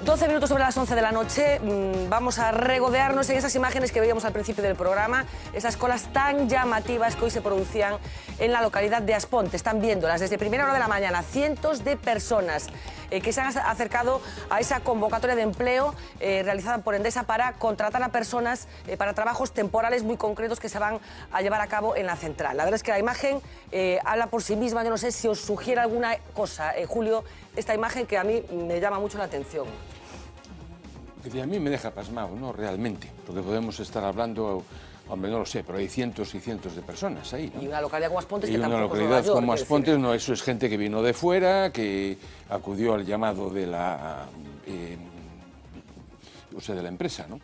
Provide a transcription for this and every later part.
12 minutos sobre las 11 de la noche, vamos a regodearnos en esas imágenes que veíamos al principio del programa, esas colas tan llamativas que hoy se producían en la localidad de Asponte. Están viéndolas desde primera hora de la mañana, cientos de personas que se han acercado a esa convocatoria de empleo realizada por Endesa para contratar a personas para trabajos temporales muy concretos que se van a llevar a cabo en la central. La verdad es que la imagen habla por sí misma. Yo no sé si os sugiere alguna cosa, Julio, esta imagen que a mí me llama mucho la atención. A mí me deja pasmado, ¿no? Realmente, porque podemos estar hablando, hombre, no lo sé, pero hay cientos y cientos de personas ahí, ¿no? Y una localidad como Aspontes que tampoco es Nueva York. Y una localidad como Aspontes, no, eso es gente que vino de fuera, que acudió al llamado de la, de la empresa, ¿no?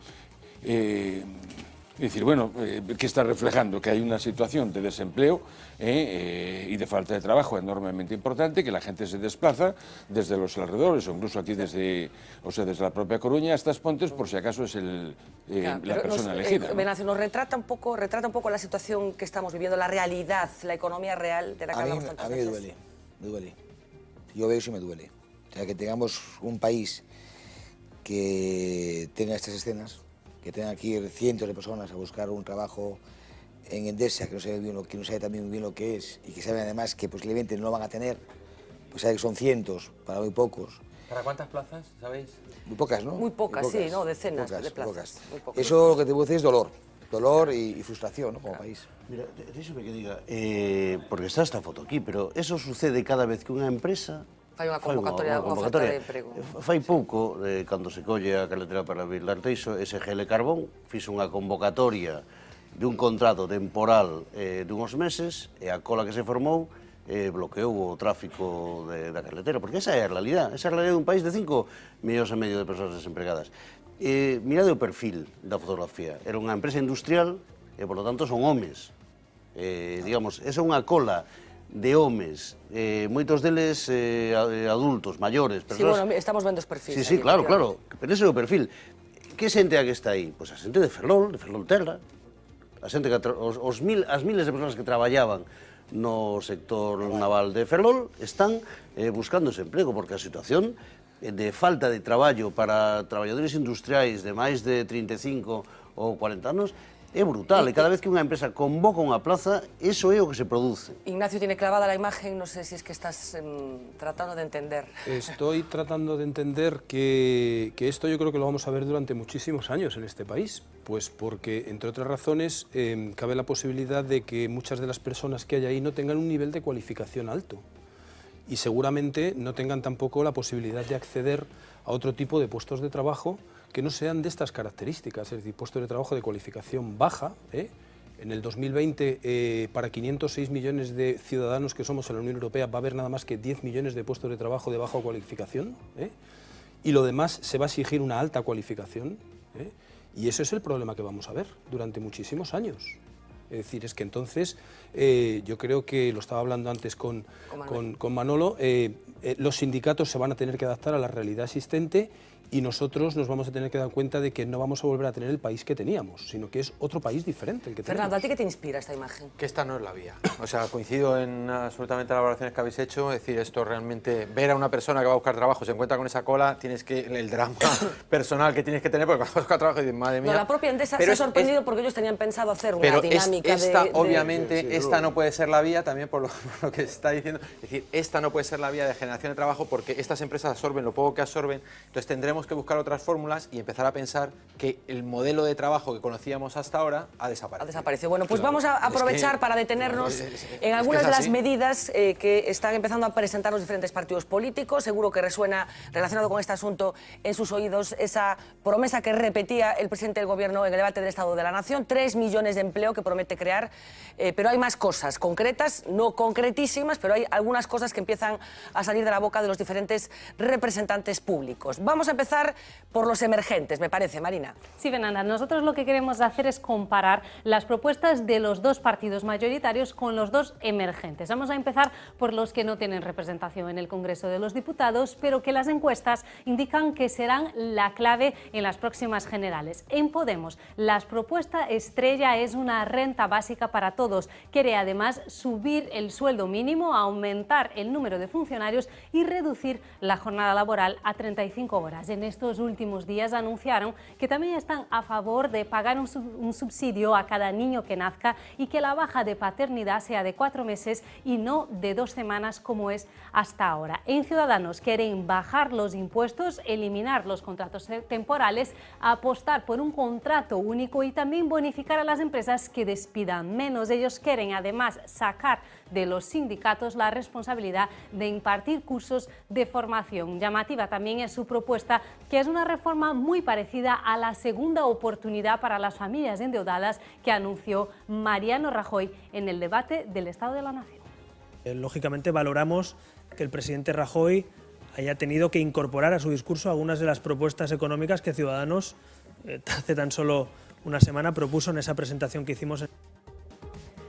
Es decir, bueno, que está reflejando que hay una situación de desempleo y de falta de trabajo enormemente importante, que la gente se desplaza desde los alrededores o incluso aquí desde la propia Coruña hasta Aspontes, por si acaso es la persona elegida, ¿no? Venancio, nos retrata un poco la situación que estamos viviendo, la realidad, la economía real de la que hablamos tantas veces. A mí me duele. Yo veo eso y me duele. O sea, que tengamos un país que tenga estas escenas, que tengan que ir cientos de personas a buscar un trabajo en Endesa, que no sabe también muy bien lo que es, y que saben además que posiblemente no lo van a tener, pues sabe que son cientos, para muy pocos. ¿Para cuántas plazas, sabéis? Muy pocas, ¿no? Muy pocas, sí, ¿no? Decenas de plazas. Pocas. Muy pocas. Eso lo que te puedo decir es dolor y frustración, ¿no? Como país. Mira, déxame que diga, porque está esta foto aquí, pero eso sucede cada vez que unha empresa Fai unha convocatoria, unha oferta de emprego. Fai pouco, cando se colle a carretera para Vilar Teixo, SGL Carbón fixo unha convocatoria de un contrato temporal dunhos meses e a cola que se formou bloqueou o tráfico da carretera, porque esa é a realidad dun país de 5,5 millóns de persoas desempregadas. Mirade o perfil da fotografía, era unha empresa industrial e, por lo tanto, son homes. Digamos, esa é unha cola de homes, moitos deles adultos, maiores, Sí, persoas... bueno, estamos vendo os perfis. Sí, claro, pero ese é o perfil. Que xente é a que está aí? Pois a xente de Ferrol Terra, a xente que as miles de persoas que traballaban no sector naval de Ferrol están buscando ese emprego, porque a situación de falta de traballo para traballadores industriais de máis de 35 ou 40 anos é brutal, e cada vez que unha empresa convoca unha plaza, eso é o que se produce. Ignacio tiene clavada la imagen, no sé si es que estás tratando de entender. Estoy tratando de entender que esto yo creo que lo vamos a ver durante muchísimos años en este país, pues porque, entre otras razones, cabe la posibilidad de que muchas de las personas que hay ahí no tengan un nivel de cualificación alto y seguramente no tengan tampoco la posibilidad de acceder a otro tipo de puestos de trabajo que no sean de estas características, es decir, puestos de trabajo de cualificación baja. En el 2020, para 506 millones de ciudadanos que somos en la Unión Europea, va a haber nada más que 10 millones de puestos de trabajo de baja cualificación, y lo demás se va a exigir una alta cualificación, y ese es el problema que vamos a ver durante muchísimos años. Es decir, es que entonces, yo creo que, lo estaba hablando antes con Manolo, los sindicatos se van a tener que adaptar a la realidad existente y nosotros nos vamos a tener que dar cuenta de que no vamos a volver a tener el país que teníamos, sino que es otro país diferente el que tenemos. Fernando, ¿a ti qué te inspira esta imagen? Que esta no es la vía. O sea, coincido en absolutamente las valoraciones que habéis hecho. Es decir, esto realmente, ver a una persona que va a buscar trabajo, se encuentra con esa cola, tienes que, el drama personal que tienes que tener, porque vas a buscar trabajo y dices, madre mía. No, la propia Endesa se ha sorprendido porque ellos tenían pensado hacer una dinámica obviamente, esta no puede ser la vía, también por lo que se está diciendo. Es decir, esta no puede ser la vía de generación de trabajo porque estas empresas absorben lo poco que absorben, entonces tendremos que buscar otras fórmulas y empezar a pensar que el modelo de trabajo que conocíamos hasta ahora ha desaparecido. Ha desaparecido. Bueno, pues vamos a aprovechar para detenernos en algunas de las medidas que están empezando a presentar los diferentes partidos políticos. Seguro que resuena, relacionado con este asunto, en sus oídos esa promesa que repetía el presidente del Gobierno en el debate del Estado de la Nación, 3 millones de empleo que promete crear, pero hay más cosas concretas, no concretísimas, pero hay algunas cosas que empiezan a salir de la boca de los diferentes representantes públicos. Vamos a empezar empezar por los emergentes, me parece, Marina. Sí, Fernanda, nosotros lo que queremos hacer es comparar las propuestas de los dos partidos mayoritarios con los dos emergentes. Vamos a empezar por los que no tienen representación en el Congreso de los Diputados, pero que las encuestas indican que serán la clave en las próximas generales. En Podemos, la propuesta estrella es una renta básica para todos. Quiere además subir el sueldo mínimo, aumentar el número de funcionarios y reducir la jornada laboral a 35 horas. En estos últimos días anunciaron que también están a favor de pagar un subsidio a cada niño que nazca y que la baja de paternidad sea de 4 meses y no de 2 semanas como es hasta ahora. En Ciudadanos quieren bajar los impuestos, eliminar los contratos temporales, apostar por un contrato único y también bonificar a las empresas que despidan menos. Ellos quieren además sacar de los sindicatos la responsabilidad de impartir cursos de formación. Llamativa también es su propuesta, que es una reforma muy parecida a la segunda oportunidad para las familias endeudadas que anunció Mariano Rajoy en el debate del Estado de la Nación. Lógicamente valoramos que el presidente Rajoy haya tenido que incorporar a su discurso algunas de las propuestas económicas que Ciudadanos hace tan solo una semana propuso en esa presentación que hicimos.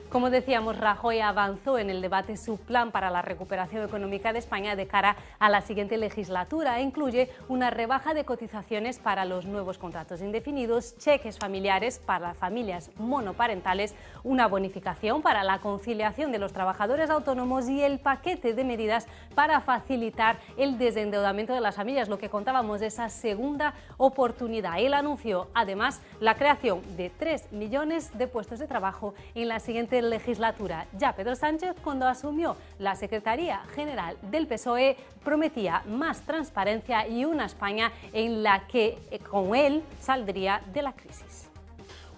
Como decíamos, Rajoy avanzó en el debate su plan para la recuperación económica de España de cara a la siguiente legislatura. Incluye una rebaja de cotizaciones para los nuevos contratos indefinidos, cheques familiares para familias monoparentales, una bonificación para la conciliación de los trabajadores autónomos y el paquete de medidas para facilitar el desendeudamiento de las familias, lo que contábamos, esa segunda oportunidad. Él anunció además la creación de 3 millones de puestos de trabajo en la siguiente legislatura. Ya Pedro Sánchez, cuando asumió la Secretaría General del PSOE, prometía más transparencia y una España en la que con él saldría de la crisis.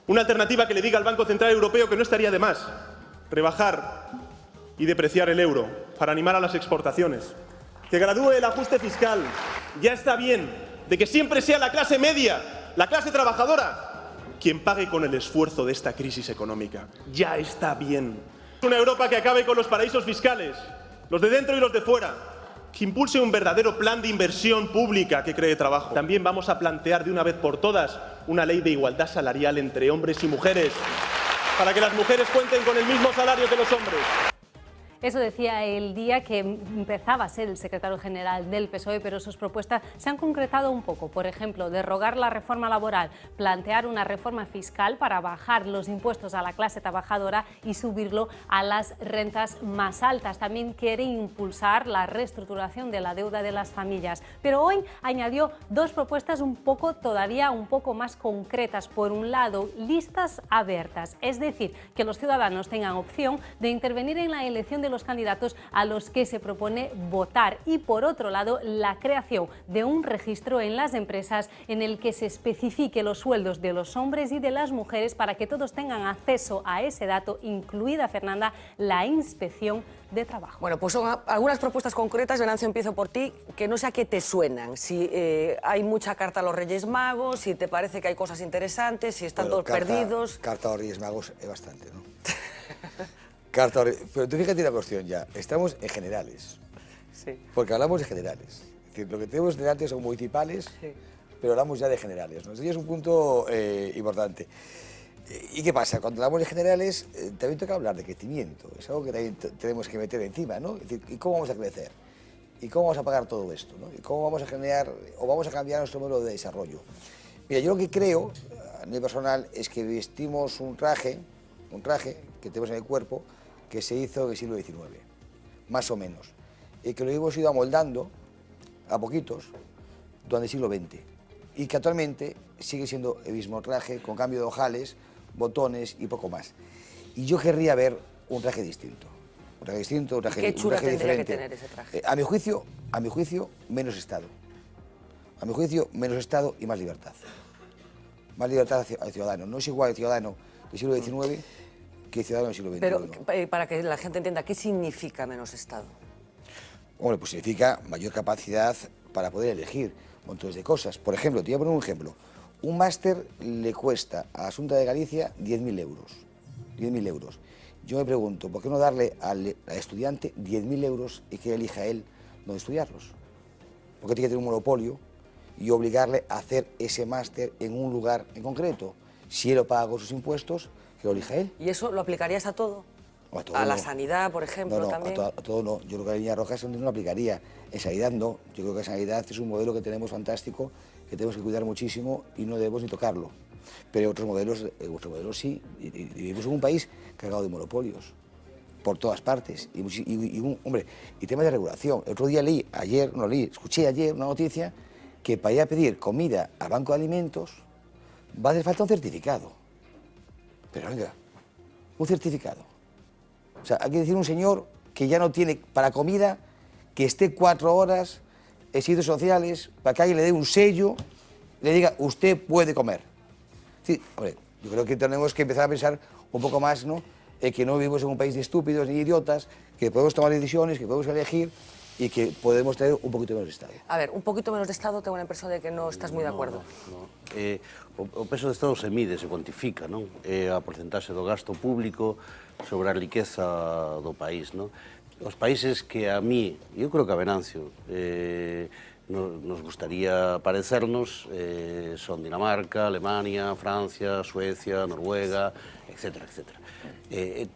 Una alternativa que le diga al Banco Central Europeo que no estaría de más rebajar y depreciar el euro para animar a las exportaciones, que gradúe el ajuste fiscal. Ya está bien de que siempre sea la clase media, la clase trabajadora, quien pague con el esfuerzo de esta crisis económica. Ya está bien. Una Europa que acabe con los paraísos fiscales, los de dentro y los de fuera, que impulse un verdadero plan de inversión pública que cree trabajo. También vamos a plantear de una vez por todas una ley de igualdad salarial entre hombres y mujeres, para que las mujeres cuenten con el mismo salario que los hombres. Eso decía el día que empezaba a ser el secretario general del PSOE, pero sus propuestas se han concretado un poco. Por ejemplo, derrogar la reforma laboral, plantear una reforma fiscal para bajar los impuestos a la clase trabajadora y subirlo a las rentas más altas. También quiere impulsar la reestructuración de la deuda de las familias. Pero hoy añadió 2 propuestas todavía un poco más concretas. Por un lado, listas abiertas, es decir, que los ciudadanos tengan opción de intervenir en la elección de los candidatos a los que se propone votar, y por otro lado la creación de un registro en las empresas en el que se especifique los sueldos de los hombres y de las mujeres para que todos tengan acceso a ese dato, incluida, Fernanda, la inspección de trabajo. Bueno, pues son algunas propuestas concretas. Venancio, empiezo por ti, que no sé a qué te suenan. Si hay mucha carta a los Reyes Magos, si te parece que hay cosas interesantes, si están todos perdidos. Carta a los Reyes Magos es bastante, ¿no? Pero tú fíjate una cuestión ya, estamos en generales, Sí. porque hablamos de generales. Es decir, lo que tenemos delante son municipales, Sí. pero hablamos ya de generales, ¿no? Eso ya es un punto importante. ¿Y qué pasa? Cuando hablamos de generales, también toca hablar de crecimiento. Es algo que también tenemos que meter encima, ¿no? Es decir, ¿y cómo vamos a crecer? ¿Y cómo vamos a pagar todo esto? ¿No? ¿Y cómo vamos a generar o vamos a cambiar nuestro modelo de desarrollo? Mira, yo lo que creo, a nivel personal, es que vestimos un traje que tenemos en el cuerpo, que se hizo en el siglo XIX, más o menos, y que lo hemos ido amoldando a poquitos durante el siglo XX, y que actualmente sigue siendo el mismo traje, con cambio de ojales, botones y poco más. Y yo querría ver un traje distinto, un traje ¿Qué chula tendría diferente. que tener ese traje? A mi juicio, menos Estado. A mi juicio, menos Estado y más libertad. Más libertad al ciudadano. No es igual el ciudadano del siglo XIX que el ciudadano del siglo XXI. Pero para que la gente entienda, ¿qué significa menos Estado? Hombre, pues significa mayor capacidad para poder elegir montones de cosas. Por ejemplo, te voy a poner un ejemplo. Un máster le cuesta a la Xunta de Galicia 10.000 euros. 10.000 euros. Yo me pregunto, ¿por qué no darle al estudiante 10.000 euros y que elija él dónde estudiarlos? ¿Por qué tiene que tener un monopolio y obligarle a hacer ese máster en un lugar en concreto. Si él lo paga con sus impuestos, que lo elija él. ¿Y eso lo aplicarías a todo? ¿A la sanidad, por ejemplo, no, también? A todo no. Yo creo que la línea roja no lo aplicaría. En sanidad no. Yo creo que en sanidad es un modelo que tenemos fantástico, que tenemos que cuidar muchísimo y no debemos ni tocarlo. Pero otros modelos sí. Y vivimos en un país cargado de monopolios, por todas partes. Y temas de regulación. El otro día escuché ayer una noticia que para ir a pedir comida al banco de alimentos va a hacer falta un certificado. Pero venga, un certificado. O sea, hay que decir un señor que ya no tiene para comida, que esté 4 horas en sitios sociales, para que alguien le dé un sello, le diga, usted puede comer. Sí, hombre, yo creo que tenemos que empezar a pensar un poco más, ¿no? Que no vivimos en un país de estúpidos ni idiotas, que podemos tomar decisiones, que podemos elegir y que podemos tener un poquito menos de Estado. A ver, un poquito menos de Estado, tengo la impresión de que no estás muy de acuerdo. O peso do Estado se mide, se cuantifica, non? É a porcentaxe do gasto público sobre a riqueza do país, non? Os países que a mí, eu creo que a Venancio, nos gustaría parecernos son Dinamarca, Alemania, Francia, Suecia, Noruega, etc.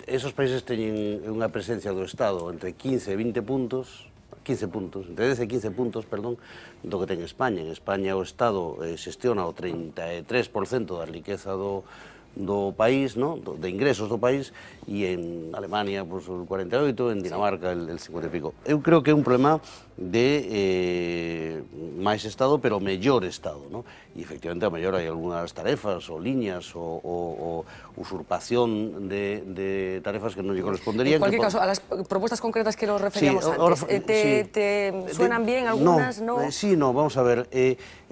Esos países teñen unha presencia do Estado entre 15 e 20 puntos, entre 10 e 15 puntos, perdón, do que ten España. En España o Estado xestiona o 33% da riqueza do país, ¿no? De ingresos do país, e en Alemania pues, o 48%, en Dinamarca el 50 e pico. Eu creo que é un problema de máis Estado, pero mellor Estado, ¿no? E efectivamente a mellor hai algunhas tarefas ou liñas ou usurpación de tarefas que non lle corresponderían. En cualquier caso, a las propuestas concretas que nos referíamos antes, ¿te suenan bien algunas? No. Sí, no, vamos a ver.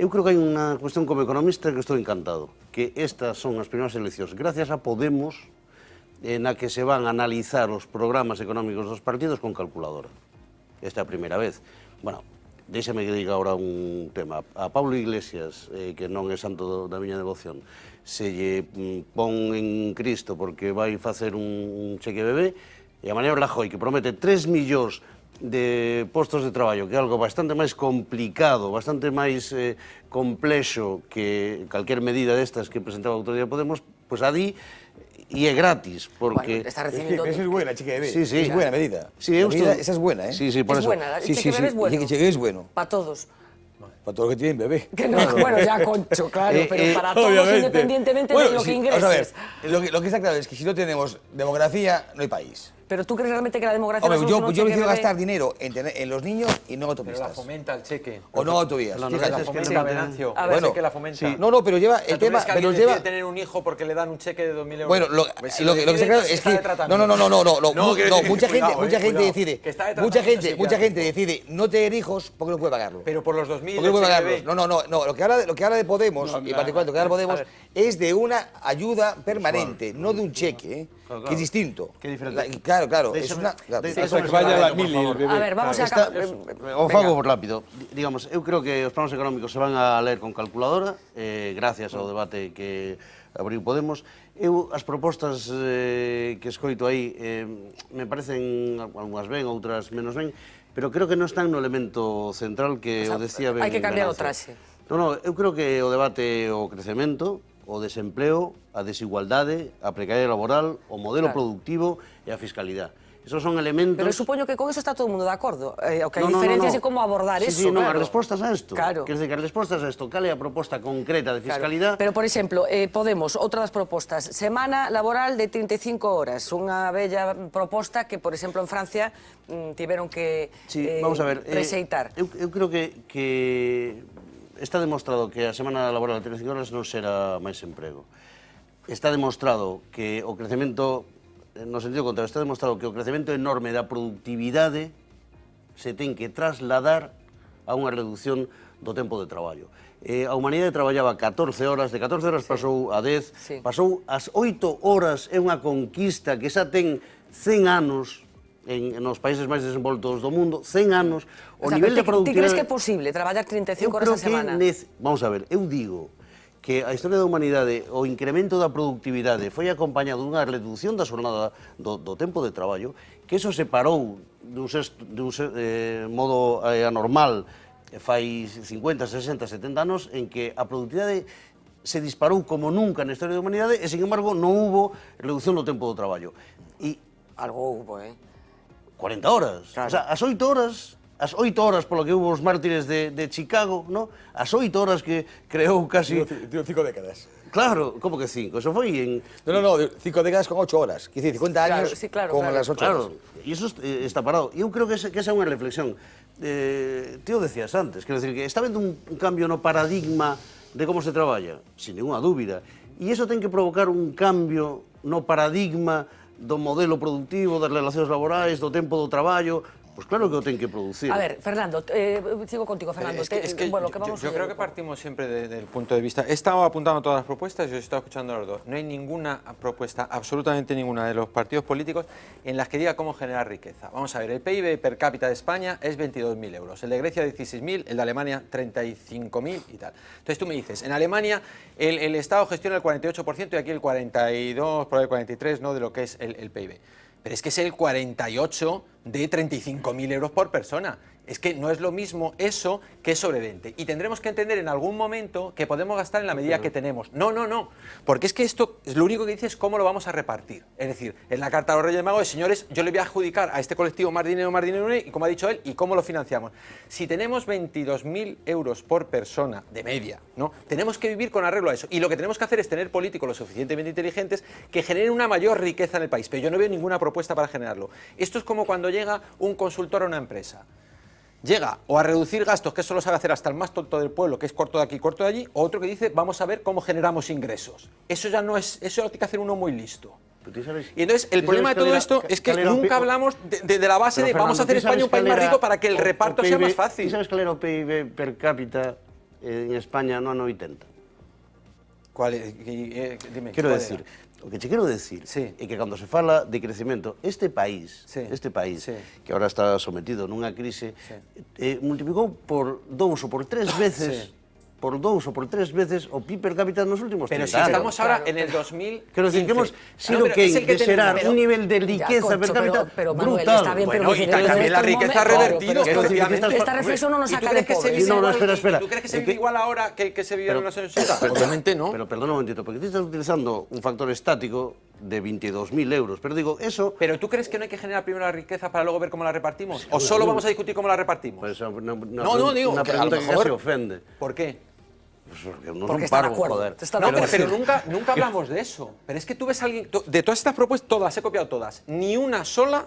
Eu creo que hai unha cuestión como economista que estou encantado, que estas son as primeiras eleccións, gracias a Podemos, na que se van a analizar os programas económicos dos partidos con calculadora. Esta é a primeira vez. Bueno, déxame que diga ahora un tema. A Pablo Iglesias, que non é santo da miña devoción, se lle pon en Cristo porque vai facer un cheque bebé, e a Mariano Rajoy, que promete 3 millóns de postos de traballo, que é algo bastante máis complicado, bastante máis complexo que calquer medida destas que presentaba a Autoridade de Podemos, pois a di y es gratis, porque... Bueno, está recibiendo... Esa es buena, cheque bebé. Sí, sí. Es buena medida. Sí, esa es buena, ¿eh? Sí, sí, por es eso. Buena, el cheque bebé es bueno. El cheque bebé es bueno. Para todos. Para todos los que tienen bebé. Que no, bueno, ya concho, claro, pero para todos, obviamente, independientemente de lo que ingreses. Vamos a ver, lo que está claro es que si no tenemos demografía, no hay país. Pero tú crees realmente que la demografía... Hombre, yo prefiero gastar dinero en los niños y no en autopistas. Pero la fomenta el cheque. O no autovías. La fomenta, Venancio. A ver, bueno, que la fomenta. Sí. No, pero lleva el tema... ¿Crees que alguien decide tener un hijo porque le dan un cheque de 2.000 euros? Bueno, lo que está claro es que... No, mucha gente decide... Mucha gente decide no tener hijos porque no puede pagarlo. Pero por los 2.000... Porque no puede pagarlos. No, lo que habla de Podemos, en particular lo que habla de Podemos, es de una ayuda permanente, no de un cheque, que es distinto. Qué diferente. Claro, es una... Eso que vaya a la mili, el bebé. A ver, vamos a... O fago rápido. Digamos, eu creo que os planos económicos se van a ler con calculadora, gracias ao debate que abriu Podemos. As propostas que escoito aí me parecen algunhas ben, outras menos ben, pero creo que non están no elemento central que o decía ben. Hai que cambiar o traxe. Non, eu creo que o debate é o crecemento, o desempleo, a desigualdade, a precariedade laboral, o modelo productivo e a fiscalidade. Esos son elementos... Pero supoño que con eso está todo o mundo de acordo. O que hai diferencias en como abordar eso. Sí, as respostas a isto. Claro. Quer dizer, que as respostas a isto, cal é a proposta concreta de fiscalidade? Pero, por exemplo, Podemos, outra das propostas, semana laboral de 35 horas, unha bella proposta que, por exemplo, en Francia tiveron que rexeitar. Eu creo que está demostrado que a semana laboral de 35 horas non será máis emprego. Está demostrado que o crecemento, no sentido contrario, está demostrado que o crecemento enorme da productividade se ten que trasladar a unha reducción do tempo de traballo. A humanidade traballaba 14 horas, de 14 horas pasou a 10, pasou as 8 horas, é unha conquista que xa ten 100 anos nos países máis desenvoltos do mundo, 100 anos, o nivel de productividade... Ti crees que é posible traballar 35 horas a semana? Vamos a ver, eu digo que a historia da humanidade, o incremento da productividade foi acompañado dunha reducción da xornada do tempo de traballo, que eso se parou dun modo anormal fai 50, 60, 70 anos en que a productividade se disparou como nunca na historia da humanidade e, sin embargo, non hubo reducción do tempo do traballo. E Algo hubo, 40 horas. Claro. O sea, as 8 horas polo que hubo os mártires de Chicago, no? As 8 horas que creou casi... Digo 5 décadas. Claro, como que 5? Eso foi en... No, 5 décadas con 8 horas. Quiere decir, 50 años Claro, sí, claro, con claro. las 8 horas. Claro, e iso está parado. E eu creo que esa é unha reflexión. Tío decías antes, quero decir que está vendo un cambio no paradigma de como se traballa, sin ninguna dúbida. E iso ten que provocar un cambio no paradigma do modelo productivo, das relacións laborais, do tempo do traballo. Pues claro que o ten que producir. A ver, Fernando, sigo contigo, Fernando. Bueno, que vamos yo creo que partimos siempre del punto de vista. He estado apuntando todas las propuestas y os he estado escuchando a los dos. No hay ninguna propuesta, absolutamente ninguna, de los partidos políticos en las que diga cómo generar riqueza. Vamos a ver, el PIB per cápita de España es 22.000 euros, el de Grecia 16.000, el de Alemania 35.000 y tal. Entonces tú me dices, en Alemania el Estado gestiona el 48% y aquí el 42, por el 43%, ¿no?, de lo que es el PIB. Pero es que es el 48 de 35.000 euros por persona. Es que no es lo mismo eso que sobre 20. Y tendremos que entender en algún momento que podemos gastar en la medida que tenemos. No. Porque es que esto es lo único que dice es cómo lo vamos a repartir. Es decir, en la carta a los Reyes Magos de señores, yo le voy a adjudicar a este colectivo más dinero, y como ha dicho él, y cómo lo financiamos. Si tenemos 22.000 euros por persona de media, ¿no?, tenemos que vivir con arreglo a eso. Y lo que tenemos que hacer es tener políticos lo suficientemente inteligentes que generen una mayor riqueza en el país. Pero yo no veo ninguna propuesta para generarlo. Esto es como cuando llega un consultor a una empresa. Llega o a reducir gastos, que eso lo sabe hacer hasta el más tonto del pueblo, que es corto de aquí, corto de allí, o otro que dice, vamos a ver cómo generamos ingresos. Eso ya no es, eso lo tiene que hacer uno muy listo. Y entonces, el problema de todo esto es que nunca hablamos de la base de vamos a hacer España un país más rico para que el reparto sea más fácil. ¿Sabes cuál era o PIB per cápita en España no ano 80? ¿Cuál es? Dime. Quero decir, o que che quero decir é que cando se fala de crecemento, este país, que ahora está sometido nunha crise, multiplicou por 2 ou por 3 veces por 2 ou por 3 veces o PIB per cápita nos últimos 30 anos. Pero si estamos ahora en el 2015. Quero decir que hemos sido que xerar un nivel de riqueza per cápita brutal. Bueno, y también la riqueza revertida. Esta reflexión no nos saca de pobres. No, espera. ¿Tú crees que se vive igual ahora que se vivía en los años 80? Obviamente no. Pero perdona un momentito, porque tú estás utilizando un factor estático de 22.000 euros. Pero digo, eso... ¿Pero tú crees que no hay que generar primero la riqueza para luego ver cómo la repartimos? ¿O solo vamos a discutir cómo la repartimos? Pues digo, una pregunta que casi ofende. ¿Por qué? Pues porque no Porque son está de parvos, acuerdo. joder. Está de acuerdo. Pero nunca hablamos de eso. Pero es que tú ves a alguien... De todas estas propuestas, todas, he copiado todas. Ni una sola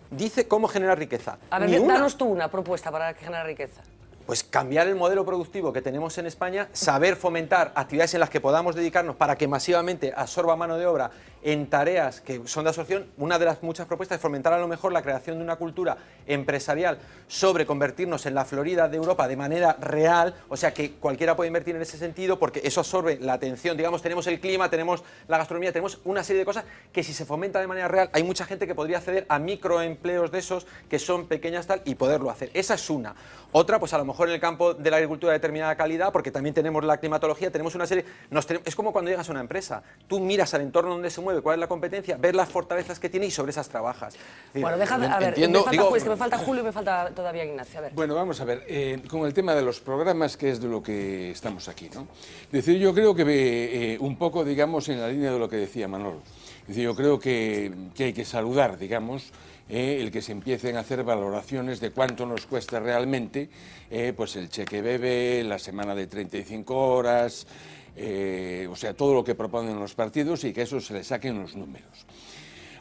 dice cómo generar riqueza. A ver, danos tú una propuesta para generar riqueza. Pues cambiar el modelo productivo que tenemos en España, saber fomentar actividades en las que podamos dedicarnos para que masivamente absorba mano de obra en tareas que son de absorción. Una de las muchas propuestas es fomentar a lo mejor la creación de una cultura empresarial sobre convertirnos en la Florida de Europa de manera real, o sea que cualquiera puede invertir en ese sentido porque eso absorbe la atención. Digamos, tenemos el clima, tenemos la gastronomía, tenemos una serie de cosas que si se fomenta de manera real, hay mucha gente que podría acceder a microempleos de esos que son pequeñas tal y poderlo hacer. Esa es una. Otra, pues a lo mejor en el campo de la agricultura de determinada calidad, porque también tenemos la climatología, tenemos una serie... es como cuando llegas a una empresa, tú miras al entorno donde se mueve, cuál es la competencia, ves las fortalezas que tiene y sobre esas trabajas. Bueno, déjame, a ver, es que me falta Julio y me falta todavía Ignacio. A ver. Bueno, vamos a ver, con el tema de los programas, que es de lo que estamos aquí, ¿no? Es decir, yo creo que un poco, digamos, en la línea de lo que decía Manolo, es decir, yo creo que hay que saludar, digamos, el que se empiecen a hacer valoraciones de cuánto nos cuesta realmente pues el cheque bebé, la semana de 35 horas, o sea, todo lo que proponen los partidos y que eso se le saquen los números.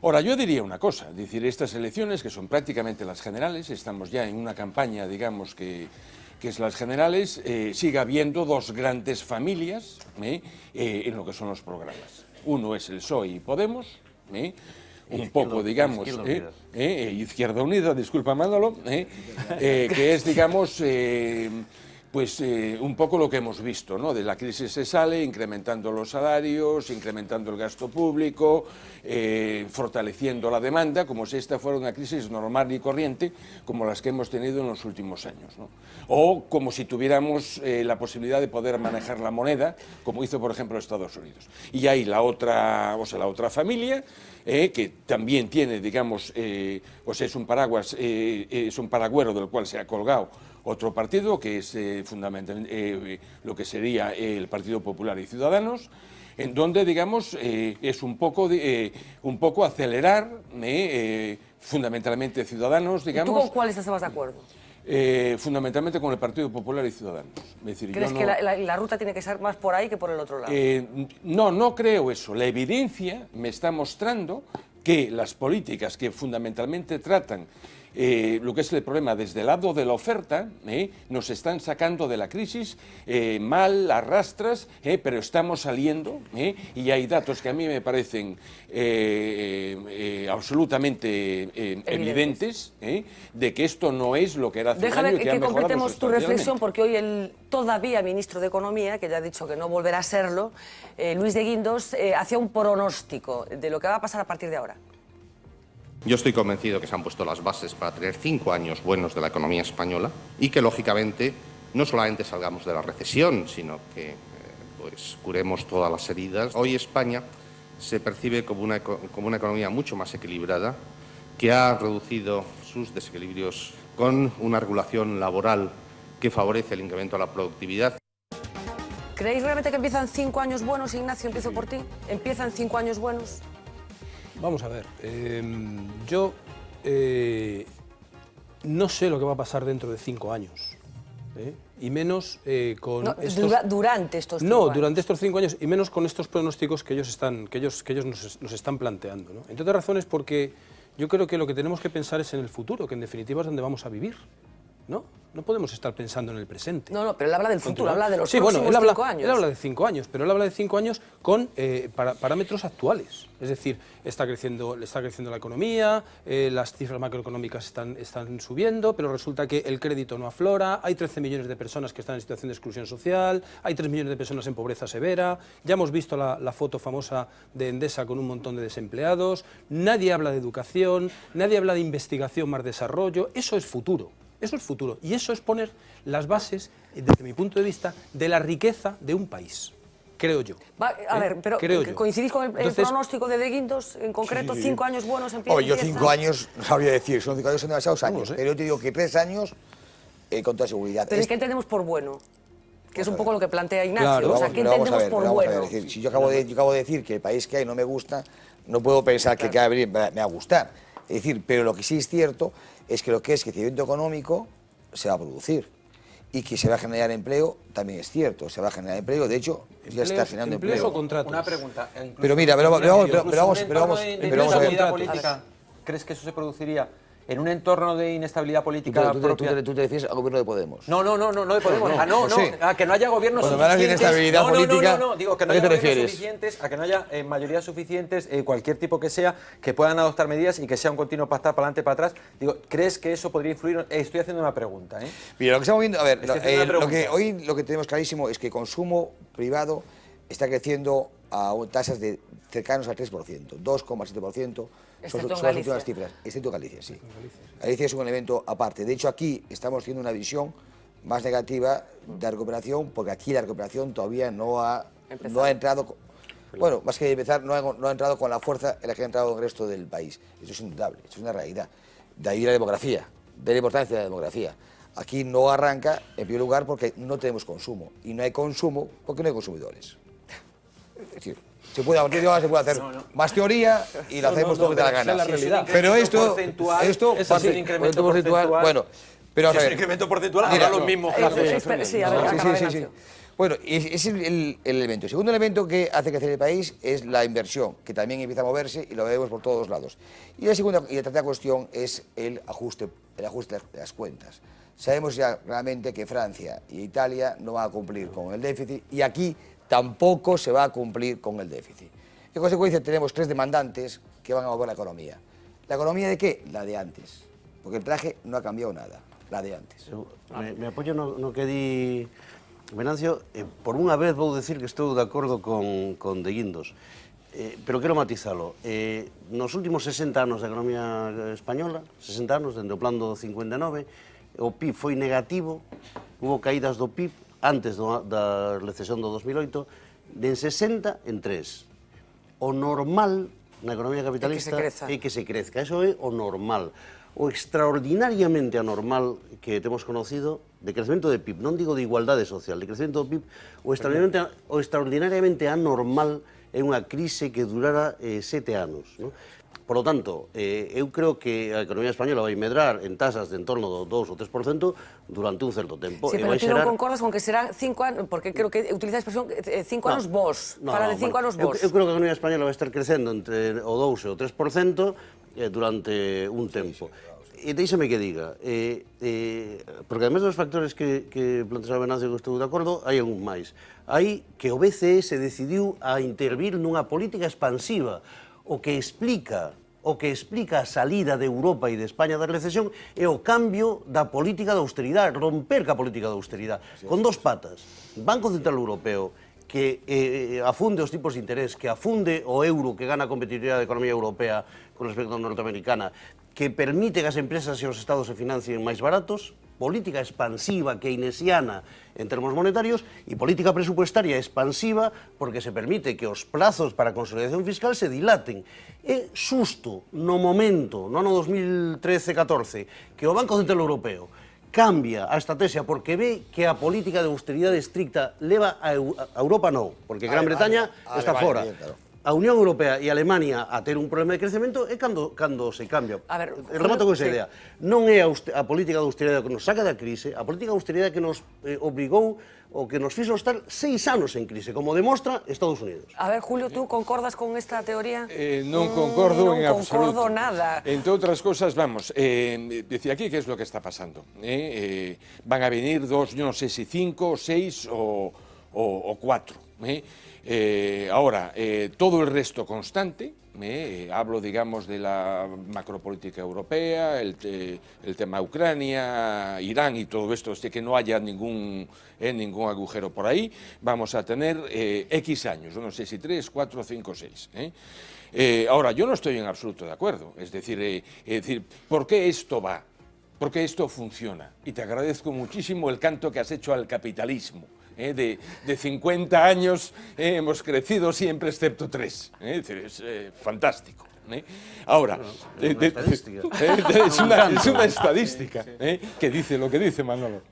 Ahora, yo diría una cosa, es decir, estas elecciones, que son prácticamente las generales, estamos ya en una campaña, digamos, que es las generales, sigue habiendo dos grandes familias en lo que son los programas. Uno es el PSOE y Podemos, un poco, digamos, Izquierda Unida, disculpa Manolo, que es, digamos, pues un poco lo que hemos visto, ¿no? De la crisis se sale incrementando los salarios, incrementando el gasto público, fortaleciendo la demanda, como si esta fuera una crisis normal y corriente, como las que hemos tenido en los últimos años, ¿no? O como si tuviéramos la posibilidad de poder manejar la moneda, como hizo, por ejemplo, Estados Unidos. Y hay la otra, o sea, la otra familia, que también tiene, digamos, pues es un paraguas, es un paragüero del cual se ha colgado otro partido que es fundamentalmente lo que sería el Partido Popular y Ciudadanos, en donde, digamos, es un poco acelerar, fundamentalmente Ciudadanos, digamos... ¿Y tú con cuáles estabas de acuerdo? Fundamentalmente con el Partido Popular y Ciudadanos. Es decir, ¿Crees yo no, que la ruta tiene que ser más por ahí que por el otro lado? no creo eso. La evidencia me está mostrando que las políticas que fundamentalmente tratan lo que es el problema desde el lado de la oferta, nos están sacando de la crisis mal, a rastras, pero estamos saliendo, y hay datos que a mí me parecen absolutamente evidentes, de que esto no es lo que era hace un año y que ha mejorado completemos tu reflexión, sustancialmente. porque hoy el todavía ministro de Economía, que ya ha dicho que no volverá a serlo, Luis de Guindos, hacía un pronóstico de lo que va a pasar a partir de ahora. Yo estoy convencido que se han puesto las bases para tener 5 años buenos de la economía española y que, lógicamente, no solamente salgamos de la recesión, sino que pues, curemos todas las heridas. Hoy España se percibe como una economía mucho más equilibrada, que ha reducido sus desequilibrios con una regulación laboral que favorece el incremento de la productividad. ¿Creéis realmente que empiezan 5 años buenos? Ignacio, empiezo por ti. ¿Empiezan 5 años buenos? Vamos a ver, yo no sé lo que va a pasar dentro de 5 años, y menos con durante estos 5 No, años. durante estos 5 años, y menos con estos pronósticos que ellos nos están planteando, ¿no? Entre otras razones porque yo creo que lo que tenemos que pensar es en el futuro, que en definitiva es donde vamos a vivir, ¿no? No podemos estar pensando en el presente. No, pero él habla del futuro, Continuar. habla de los Sí, próximos bueno, 5 años. Él habla de 5 años, pero él habla de 5 años con parámetros actuales. Es decir, está creciendo la economía, las cifras macroeconómicas están subiendo, pero resulta que el crédito no aflora, hay 13 millones de personas que están en situación de exclusión social, hay 3 millones de personas en pobreza severa, ya hemos visto la foto famosa de Endesa con un montón de desempleados, nadie habla de educación, nadie habla de investigación más desarrollo, eso es futuro. Eso es futuro, y eso es poner las bases, desde mi punto de vista, de la riqueza de un país, creo yo. A ver, pero ¿coincidís con el pronóstico de Guindos, en concreto, 5 años buenos empiezan? Yo 5 años, no sabría decir, son 5 años, son demasiados años, pero yo te digo que 3 años, con toda seguridad. Pero ¿qué entendemos por bueno? Que es un poco lo que plantea Ignacio, Claro, o sea, ¿qué entendemos por bueno? Es decir, si yo acabo de decir que el país que hay no me gusta, no puedo pensar que cada vez me va a gustar. Es decir, pero lo que sí es cierto es que lo que es crecimiento económico se va a producir y que se va a generar empleo también es cierto, se va a generar empleo, de hecho ya está generando empleo. O contratos. Una pregunta. Pero mira, pero vamos a ver. Política, ¿crees que eso se produciría en un entorno de inestabilidad política propia? ¿Tú te refieres al gobierno de Podemos? No de Podemos. A que no haya gobiernos Cuando hablas de inestabilidad política, digo que no ¿a qué haya te gobiernos refieres? suficientes, a que no haya mayorías suficientes, cualquier tipo que sea, que puedan adoptar medidas y que sea un continuo pactar para adelante, para atrás. Digo, ¿crees que eso podría influir? Estoy haciendo una pregunta, Mira, lo que estamos viendo, a ver, hoy lo que tenemos clarísimo es que el consumo privado está creciendo a tasas de cercanos al 3%, 2,7%. Son las últimas cifras, excepto Galicia, sí. Galicia es un elemento aparte. De hecho, aquí estamos haciendo una visión más negativa de la recuperación, porque aquí la recuperación todavía no ha entrado, bueno, más que empezar, no ha entrado con la fuerza en la que ha entrado el resto del país. Eso es indudable, eso es una realidad. De ahí la demografía, de la importancia de la demografía. Aquí no arranca, en primer lugar, porque no tenemos consumo. Y no hay consumo porque no hay consumidores. Es decir, se puede, a partir de ahora se puede hacer más teoría y lo hacemos todo lo que te da la gana. Pero esto es un incremento porcentual. Bueno, pero es un incremento porcentual, ahora los mismos. Sí. Bueno, ese es el elemento. El segundo elemento que hace crecer el país es la inversión, que también empieza a moverse y lo vemos por todos lados. Y la tercera cuestión es el ajuste de las cuentas. Sabemos ya realmente que Francia y Italia no van a cumplir con el déficit y aquí tampoco se va a cumplir con el déficit. En consecuencia, tenemos 3 demandantes que van a mover la economía. ¿La economía de qué? La de antes. Porque el traje no ha cambiado nada, la de antes. Me apoyo no que di Venancio, por unha vez vou decir que estou de acordo con De Guindos, pero quero matizalo. Nos últimos 60 anos da economía española, 60 anos, dende o plan do 59, o PIB foi negativo, hubo caídas do PIB, antes da recesión do 2008, de en 60 en 3. O normal na economía capitalista é que se crezca. Eso é o normal. o extraordinariamente anormal que temos conocido de crecemento de PIB, non digo de igualdade social, de crecemento do PIB, o extraordinariamente anormal é unha crise que durara 7 anos. Non? Por lo tanto, eu creo que a economía española vai medrar en tasas de en torno do 2 ou 3% durante un certo tempo. Sí, pero ti non concordas con que serán 5 anos, porque creo que utiliza a expresión 5 anos vos, fala de 5 anos vos. Eu creo que a economía española vai estar crecendo entre o 2 e o 3% durante un tempo. E deixame que diga, porque además dos factores que plantexaba Venancio que estou de acordo, hai algún máis. Hai que o BCE se decidiu a intervir nunha política expansiva, o que explica a salida de Europa e de España da recesión é o cambio da política de austeridade, romper ca política de austeridade, con dos patas. Banco Central Europeo, que afunde os tipos de interés, que afunde o euro, que gana a competitividade da economía europea con respecto a norteamericana, que permite que as empresas e os estados se financien máis baratos, política expansiva keynesiana en termos monetarios e política presupuestaria expansiva porque se permite que os plazos para a consolidación fiscal se dilaten. É xusto no momento, no ano 2013-14, que o Banco Central Europeo cambia a estrategia porque ve que a política de austeridade estricta leva a Europa non, porque Gran Bretaña está fora. A Unión Europea e Alemania a ter un problema de crecemento é cando se cambia. A ver, remato con esa idea. Non é a política de austeridade que nos saca da crise, a política de austeridade que nos obrigou o que nos fixo estar 6 anos en crise, como demostra Estados Unidos. A ver, Julio, tú concordas con esta teoría? Non concordo en absoluto. Non concordo nada. Entre outras cosas, vamos, decía aquí que es lo que está pasando. Van a venir dos, yo no sé si 5, 6 o 4. Ahora, todo el resto constante, hablo, digamos, de la macropolítica europea, el tema Ucrania, Irán y todo esto, que no haya ningún agujero por ahí, vamos a tener X años, no sé si 3, 4, 5, 6. Ahora, yo no estoy en absoluto de acuerdo, es decir, ¿por qué esto va? ¿Por qué esto funciona? Y te agradezco muchísimo el canto que has hecho al capitalismo. De 50 años hemos crecido siempre excepto 3. Es fantástico. Ahora, es una estadística que dice lo que dice Manolo.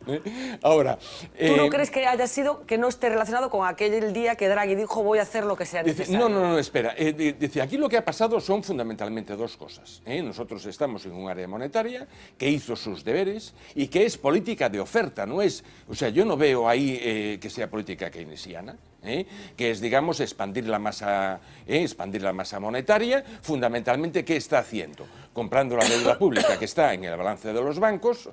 Ahora, ¿tú no crees que haya sido que no esté relacionado con aquel día que Draghi dijo voy a hacer lo que sea necesario? No, espera. Dice, aquí lo que ha pasado son fundamentalmente dos cosas. Nosotros estamos en un área monetaria que hizo sus deberes y que es política de oferta, no es, o sea, yo no veo ahí que sea política keynesiana. Que es, digamos, expandir la masa monetaria. Fundamentalmente, ¿qué está haciendo? Comprando la deuda pública que está en el balance de los bancos,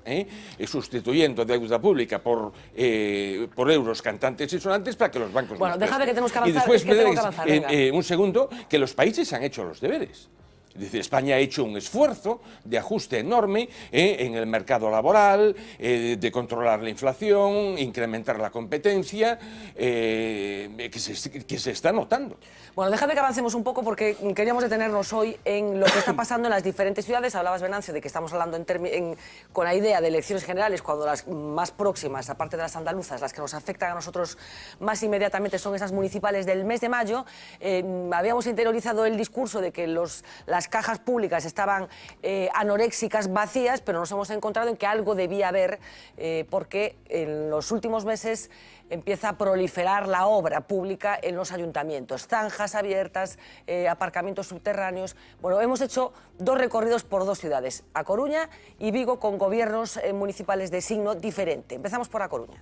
sustituyendo deuda pública por euros cantantes y sonantes para que los bancos... Bueno, déjame que tenemos que avanzar. Y después, tengo que avanzar, un segundo, que los países han hecho los deberes. Es decir, España ha hecho un esfuerzo de ajuste enorme en el mercado laboral, de controlar la inflación, incrementar la competencia, que se está notando. Bueno, déjame que avancemos un poco porque queríamos detenernos hoy en lo que está pasando en las diferentes ciudades. Hablabas, Venancio, de que estamos hablando con la idea de elecciones generales, cuando las más próximas, aparte de las andaluzas, las que nos afectan a nosotros más inmediatamente son esas municipales del mes de mayo. Habíamos interiorizado el discurso de que las cajas públicas estaban anoréxicas, vacías, pero nos hemos encontrado en que algo debía haber, porque en los últimos meses empieza a proliferar la obra pública en los ayuntamientos, zanjas abiertas, aparcamientos subterráneos. Bueno, hemos hecho 2 recorridos por 2 ciudades, A Coruña y Vigo, con gobiernos municipales de signo diferente. Empezamos por A Coruña.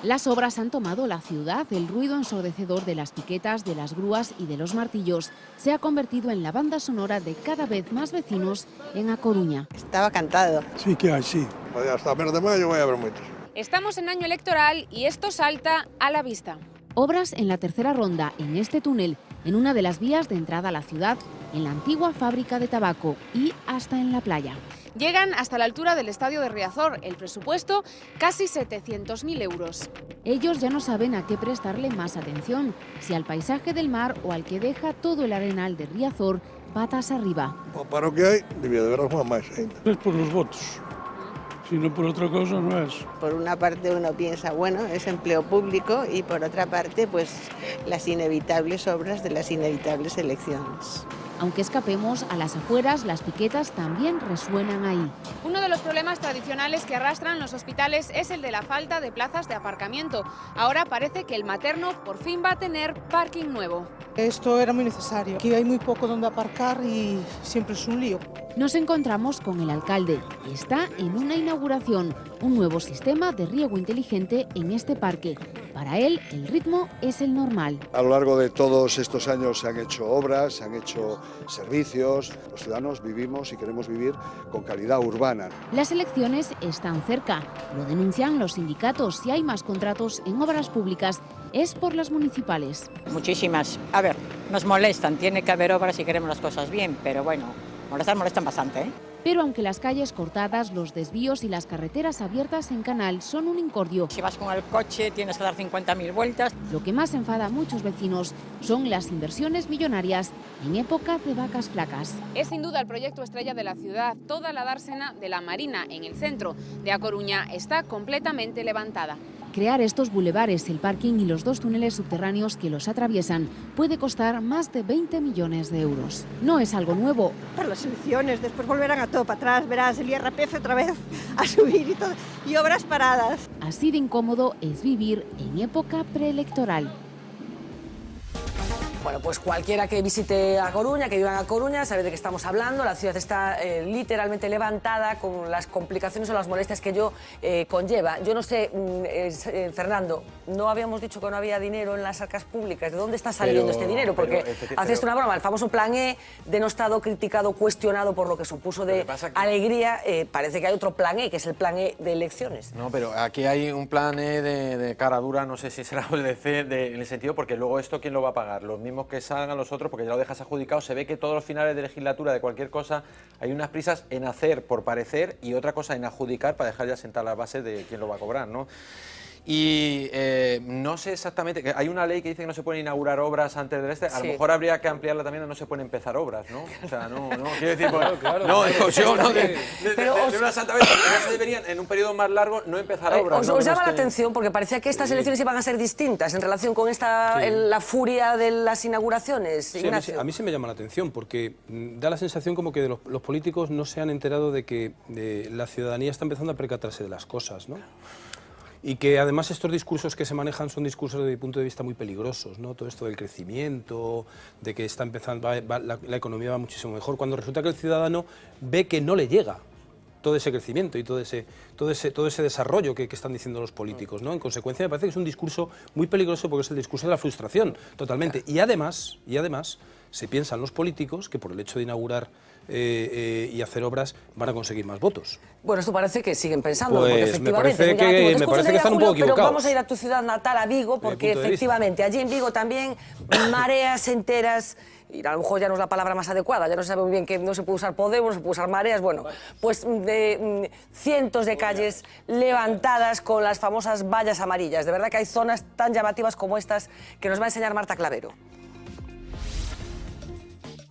Las obras han tomado la ciudad, el ruido ensordecedor de las piquetas, de las grúas y de los martillos se ha convertido en la banda sonora de cada vez más vecinos en A Coruña. Estaba cantado. Sí que hay, sí. Hasta mes de mayo voy a haber muchos. Estamos en año electoral y esto salta a la vista. Obras en la tercera ronda en este túnel, en una de las vías de entrada a la ciudad, en la antigua fábrica de tabaco y hasta en la playa. Llegan hasta la altura del estadio de Riazor, el presupuesto casi 700.000 euros. Ellos ya no saben a qué prestarle más atención, si al paisaje del mar o al que deja todo el arenal de Riazor patas arriba. O paro que hay, debía de haber más gente. Es por los votos. Si no por otra cosa no es. Por una parte uno piensa, bueno, es empleo público y por otra parte, pues las inevitables obras de las inevitables elecciones. Aunque escapemos a las afueras, las piquetas también resuenan ahí. Uno de los problemas tradicionales que arrastran los hospitales es el de la falta de plazas de aparcamiento. Ahora parece que el materno por fin va a tener parking nuevo. Esto era muy necesario. Aquí hay muy poco donde aparcar y siempre es un lío. Nos encontramos con el alcalde. Está en una inauguración, un nuevo sistema de riego inteligente en este parque. Para él, el ritmo es el normal. A lo largo de todos estos años se han hecho obras, se han hecho servicios. Los ciudadanos vivimos y queremos vivir con calidad urbana. Las elecciones están cerca. Lo denuncian los sindicatos. Si hay más contratos en obras públicas, es por las municipales. Muchísimas. A ver, nos molestan. Tiene que haber obras si queremos las cosas bien, pero bueno, molestan bastante, ¿eh? Pero aunque las calles cortadas, los desvíos y las carreteras abiertas en canal son un incordio. Si vas con el coche tienes que dar 50.000 vueltas. Lo que más enfada a muchos vecinos son las inversiones millonarias en época de vacas flacas. Es sin duda el proyecto estrella de la ciudad. Toda la dársena de la Marina en el centro de A Coruña está completamente levantada. Crear estos bulevares, el parking y los 2 túneles subterráneos que los atraviesan puede costar más de 20 millones de euros. No es algo nuevo. Para las elecciones, después volverán a todo para atrás, verás el IRPF otra vez a subir y todo, y obras paradas. Así de incómodo es vivir en época preelectoral. Bueno, pues cualquiera que visite A Coruña, que viva en A Coruña, sabe de qué estamos hablando. La ciudad está literalmente levantada con las complicaciones o las molestias que ello conlleva. Yo no sé, Fernando, no habíamos dicho que no había dinero en las arcas públicas. ¿De dónde está saliendo este dinero? Porque haces una broma. El famoso plan E, denostado, criticado, cuestionado por lo que supuso de alegría, parece que hay otro plan E, que es el plan E de elecciones. No, pero aquí hay un plan E de cara dura, no sé si será el de C, en el sentido, porque luego esto, ¿quién lo va a pagar? Los mismos que salgan los otros, porque ya lo dejas adjudicado. Se ve que todos los finales de legislatura de cualquier cosa hay unas prisas en hacer por parecer y otra cosa en adjudicar para dejar ya sentar las bases de quién lo va a cobrar, ¿no? Y no sé exactamente, que hay una ley que dice que no se pueden inaugurar obras antes del a lo mejor habría que ampliarla también a no se pueden empezar obras, ¿no? O sea, no quiero decir, claro, no, digo yo, no, de una santa vez, porque no se deberían en un periodo más largo no empezar obras. Os llama la atención porque parecía que estas elecciones iban a ser distintas en relación con la furia de las inauguraciones. Sí, a mí sí me llama la atención porque da la sensación como que los políticos no se han enterado de que la ciudadanía está empezando a percatarse de las cosas, ¿no? Y que además estos discursos que se manejan son discursos desde mi punto de vista muy peligrosos, ¿no? Todo esto del crecimiento, de que está empezando, la economía va muchísimo mejor, cuando resulta que el ciudadano ve que no le llega todo ese crecimiento y todo ese desarrollo que están diciendo los políticos, ¿no? En consecuencia me parece que es un discurso muy peligroso porque es el discurso de la frustración, totalmente. Y además se piensan los políticos que por el hecho de inaugurar y hacer obras van a conseguir más votos. Bueno, esto parece que siguen pensando, pues porque efectivamente... me parece que están un poco equivocados. Pero vamos a ir a tu ciudad natal, a Vigo, porque efectivamente allí en Vigo también mareas enteras, y a lo mejor ya no es la palabra más adecuada, ya no se sabe muy bien que no se puede usar Podemos, no se puede usar mareas, bueno, pues cientos de calles levantadas con las famosas vallas amarillas. De verdad que hay zonas tan llamativas como estas que nos va a enseñar Marta Clavero.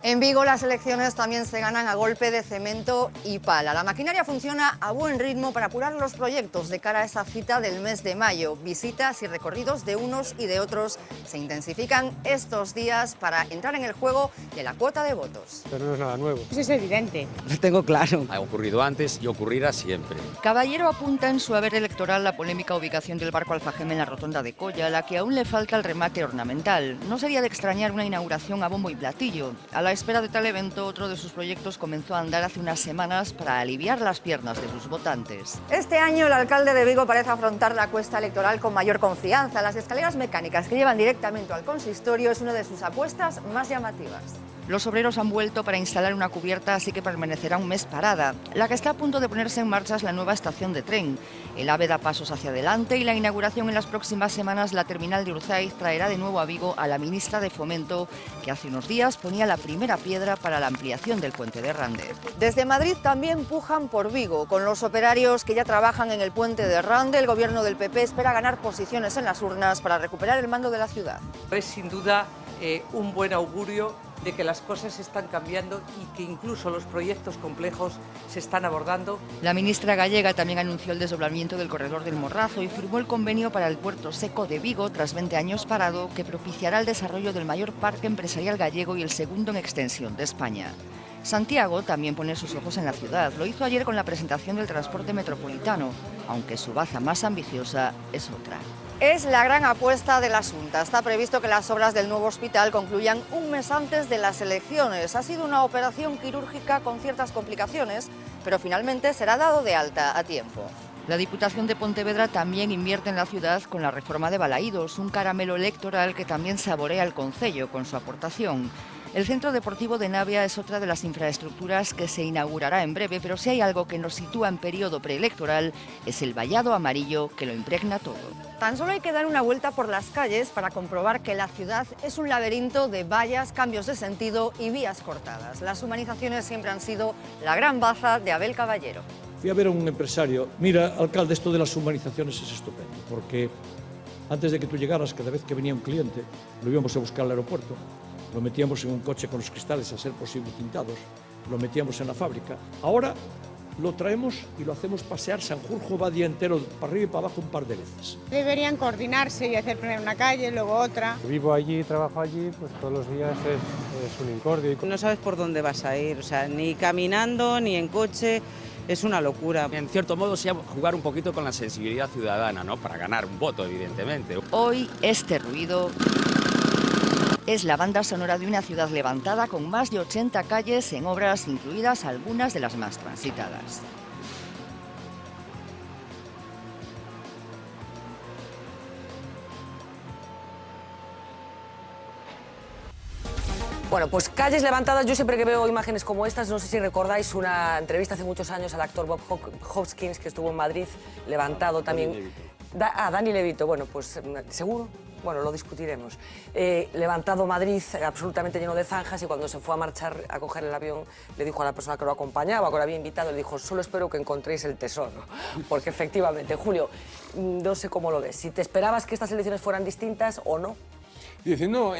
En Vigo las elecciones también se ganan a golpe de cemento y pala. La maquinaria funciona a buen ritmo para apurar los proyectos de cara a esa cita del mes de mayo. Visitas y recorridos de unos y de otros se intensifican estos días para entrar en el juego de la cuota de votos. Pero no es nada nuevo. Pues es evidente. Lo tengo claro. Ha ocurrido antes y ocurrirá siempre. Caballero apunta en su haber electoral la polémica ubicación del barco Alfageme en la rotonda de Colla, a la que aún le falta el remate ornamental. No sería de extrañar una inauguración a bombo y platillo. A la espera de tal evento, otro de sus proyectos comenzó a andar hace unas semanas para aliviar las piernas de sus votantes. Este año el alcalde de Vigo parece afrontar la cuesta electoral con mayor confianza. Las escaleras mecánicas que llevan directamente al consistorio es una de sus apuestas más llamativas. Los obreros han vuelto para instalar una cubierta, así que permanecerá un mes parada. La que está a punto de ponerse en marcha es la nueva estación de tren. El AVE da pasos hacia adelante y la inauguración en las próximas semanas, la terminal de Urzaiz traerá de nuevo a Vigo a la ministra de Fomento, que hace unos días ponía la primera piedra para la ampliación del puente de Rande. Desde Madrid también pujan por Vigo. Con los operarios que ya trabajan en el puente de Rande, el gobierno del PP espera ganar posiciones en las urnas para recuperar el mando de la ciudad. Es sin duda un buen augurio de que las cosas están cambiando y que incluso los proyectos complejos se están abordando. La ministra gallega también anunció el desdoblamiento del corredor del Morrazo y firmó el convenio para el puerto seco de Vigo tras 20 años parado, que propiciará el desarrollo del mayor parque empresarial gallego y el segundo en extensión de España. Santiago también pone sus ojos en la ciudad. Lo hizo ayer con la presentación del transporte metropolitano, aunque su baza más ambiciosa es otra. Es la gran apuesta de la Xunta. Está previsto que las obras del nuevo hospital concluyan un mes antes de las elecciones. Ha sido una operación quirúrgica con ciertas complicaciones, pero finalmente será dado de alta a tiempo. La Diputación de Pontevedra también invierte en la ciudad con la reforma de Balaídos, un caramelo electoral que también saborea el concello con su aportación. El Centro Deportivo de Navia es otra de las infraestructuras que se inaugurará en breve, pero si hay algo que nos sitúa en periodo preelectoral es el vallado amarillo que lo impregna todo. Tan solo hay que dar una vuelta por las calles para comprobar que la ciudad es un laberinto de vallas, cambios de sentido y vías cortadas. Las humanizaciones siempre han sido la gran baza de Abel Caballero. Fui a ver a un empresario. Mira, alcalde, esto de las humanizaciones es estupendo, porque antes de que tú llegaras, cada vez que venía un cliente, lo íbamos a buscar al aeropuerto, lo metíamos en un coche con los cristales a ser posible tintados, lo metíamos en la fábrica. Ahora lo traemos y lo hacemos pasear. Sanjurjo va día entero para arriba y para abajo un par de veces. Deberían coordinarse y hacer primero una calle, luego otra. Vivo allí, trabajo allí, pues todos los días es un incordio. No sabes por dónde vas a ir, o sea, ni caminando, ni en coche. Es una locura. En cierto modo, sí, jugar un poquito con la sensibilidad ciudadana, ¿no? Para ganar un voto, evidentemente. Hoy este ruido es la banda sonora de una ciudad levantada con más de 80 calles en obras, incluidas algunas de las más transitadas. Bueno, pues calles levantadas. Yo siempre que veo imágenes como estas, no sé si recordáis una entrevista hace muchos años al actor Bob Hoskins, que estuvo en Madrid, levantado también. Dani Levito, bueno, pues seguro. Bueno, lo discutiremos. Levantado Madrid, absolutamente lleno de zanjas, y cuando se fue a marchar a coger el avión, le dijo a la persona que lo acompañaba, que lo había invitado, le dijo: solo espero que encontréis el tesoro. Porque efectivamente, Julio, no sé cómo lo ves. Si te esperabas que estas elecciones fueran distintas o no. Dice, no,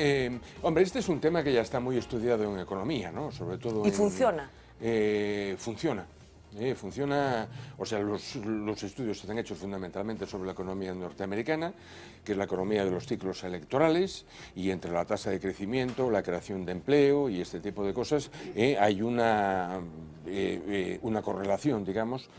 hombre, este es un tema que ya está muy estudiado en economía, ¿no? Sobre todo. ¿Y funciona? Funciona. Funciona, o sea, los estudios se han hecho fundamentalmente sobre la economía norteamericana, que es la economía de los ciclos electorales, y entre la tasa de crecimiento, la creación de empleo y este tipo de cosas, hay una correlación, digamos,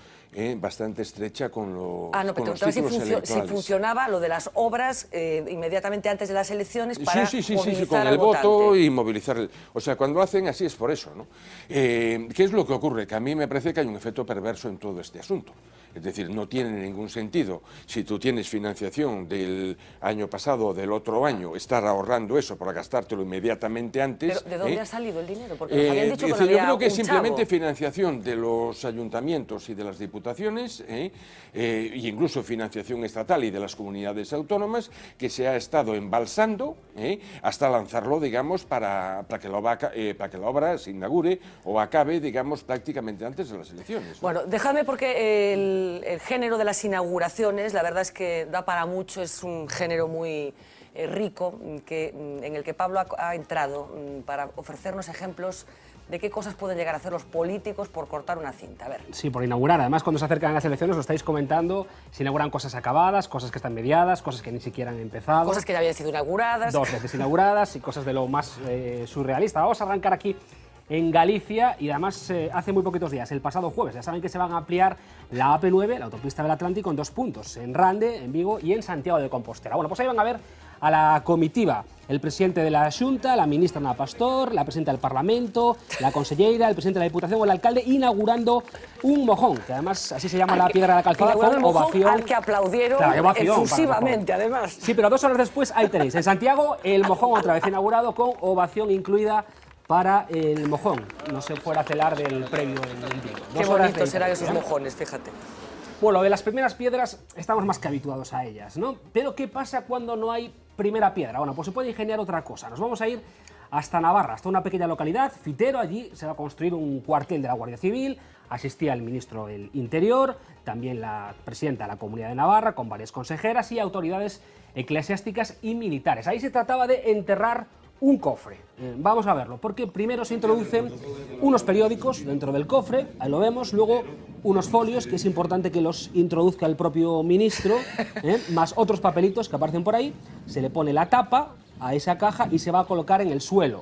bastante estrecha con los ciclos electorales. Si funcionaba lo de las obras inmediatamente antes de las elecciones para movilizar con al el voto votante. y movilizar. O sea, cuando hacen así es por eso, ¿no? ¿Qué es lo que ocurre? Que a mí me parece que hay un efecto perverso en todo este asunto. Es decir, no tiene ningún sentido, si tú tienes financiación del año pasado o del otro año, estar ahorrando eso para gastártelo inmediatamente antes. ¿Pero de dónde ha salido el dinero? Porque nos habían dicho que no había yo creo que es un simplemente chavo. financiación de los ayuntamientos y de las diputaciones, e incluso financiación estatal y de las comunidades autónomas, que se ha estado embalsando hasta lanzarlo, digamos, para que la obra se inaugure o acabe, digamos, prácticamente antes de las elecciones. Bueno, dejadme, porque el género de las inauguraciones, la verdad es que da para mucho, es un género muy rico, en el que Pablo ha entrado para ofrecernos ejemplos de qué cosas pueden llegar a hacer los políticos por cortar una cinta. A ver. Sí, por inaugurar. Además, cuando se acercan las elecciones, lo estáis comentando, se inauguran cosas acabadas, cosas que están mediadas, cosas que ni siquiera han empezado. Cosas que ya habían sido inauguradas. 2 veces inauguradas y cosas de lo más surrealista. Vamos a arrancar aquí en Galicia, y además hace muy poquitos días, el pasado jueves. Ya saben que se van a ampliar la AP9, la autopista del Atlántico, en 2 puntos, en Rande, en Vigo y en Santiago de Compostela. Bueno, pues ahí van a ver a la comitiva, el presidente de la Xunta, la ministra Ana Pastor, la presidenta del Parlamento, la conselleira, el presidente de la Diputación o el alcalde, inaugurando un mojón, que además así se llama la piedra de la calzada, con ovación. Al que aplaudieron efusivamente, además. Sí, pero 2 horas después ahí tenéis, en Santiago, el mojón otra vez inaugurado, con ovación incluida para el mojón. No se fuera a celar del previo en Vigo. Qué bonitos serán esos mojones, fíjate. Bueno, lo de las primeras piedras estamos más que habituados a ellas, ¿no? Pero ¿qué pasa cuando no hay primera piedra? Bueno, pues se puede ingeniar otra cosa. Nos vamos a ir hasta Navarra, hasta una pequeña localidad, Fitero. Allí se va a construir un cuartel de la Guardia Civil. Asistía el ministro del Interior, también la presidenta de la Comunidad de Navarra, con varias consejeras y autoridades eclesiásticas y militares. Ahí se trataba de enterrar un cofre. Vamos a verlo, porque primero se introducen unos periódicos dentro del cofre, ahí lo vemos, luego unos folios, que es importante que los introduzca el propio ministro, más otros papelitos que aparecen por ahí, se le pone la tapa a esa caja y se va a colocar en el suelo,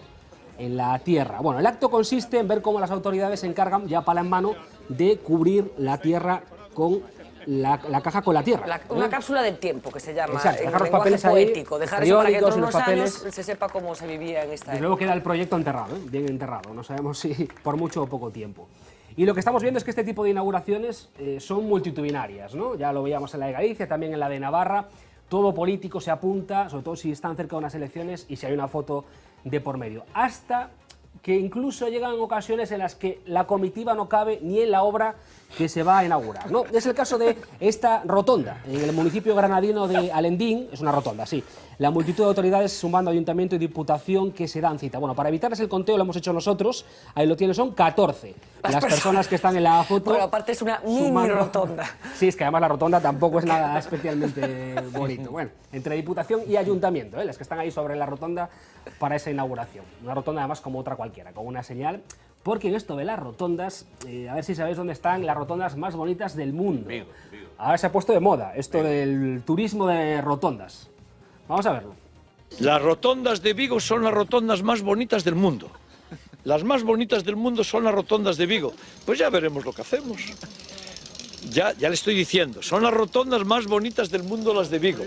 en la tierra. Bueno, el acto consiste en ver cómo las autoridades se encargan, ya pala en mano, de cubrir la tierra con la caja con la tierra. Una cápsula del tiempo, que se llama. Exacto, en dejar los lenguaje papeles ahí, poético, dejar eso para que dentro de unos papeles, años se sepa cómo se vivía en esta Desde época. luego queda el proyecto enterrado, bien enterrado, no sabemos si por mucho o poco tiempo. Y lo que estamos viendo es que este tipo de inauguraciones son multitudinarias, ¿no? Ya lo veíamos en la de Galicia, también en la de Navarra. Todo político se apunta, sobre todo si están cerca de unas elecciones y si hay una foto de por medio. Hasta que incluso llegan ocasiones en las que la comitiva no cabe ni en la obra que se va a inaugurar, ¿no? Es el caso de esta rotonda, en el municipio granadino de Alendín, es una rotonda, sí. La multitud de autoridades sumando ayuntamiento y diputación que se dan cita. Bueno, para evitarles el conteo lo hemos hecho nosotros, ahí lo tienen, son 14 las personas que están en la foto. Bueno, aparte es una mini rotonda. Sí, es que además la rotonda tampoco es nada especialmente bonito. Bueno, entre diputación y ayuntamiento, las que están ahí sobre la rotonda para esa inauguración. Una rotonda además como otra cualquiera, con una señal. Porque en esto de las rotondas, a ver si sabéis dónde están las rotondas más bonitas del mundo. Ahora se ha puesto de moda esto del turismo de rotondas. Vamos a verlo. Las rotondas de Vigo son las rotondas más bonitas del mundo. Las más bonitas del mundo son las rotondas de Vigo. Pues ya veremos lo que hacemos. Ya le estoy diciendo, son las rotondas más bonitas del mundo las de Vigo.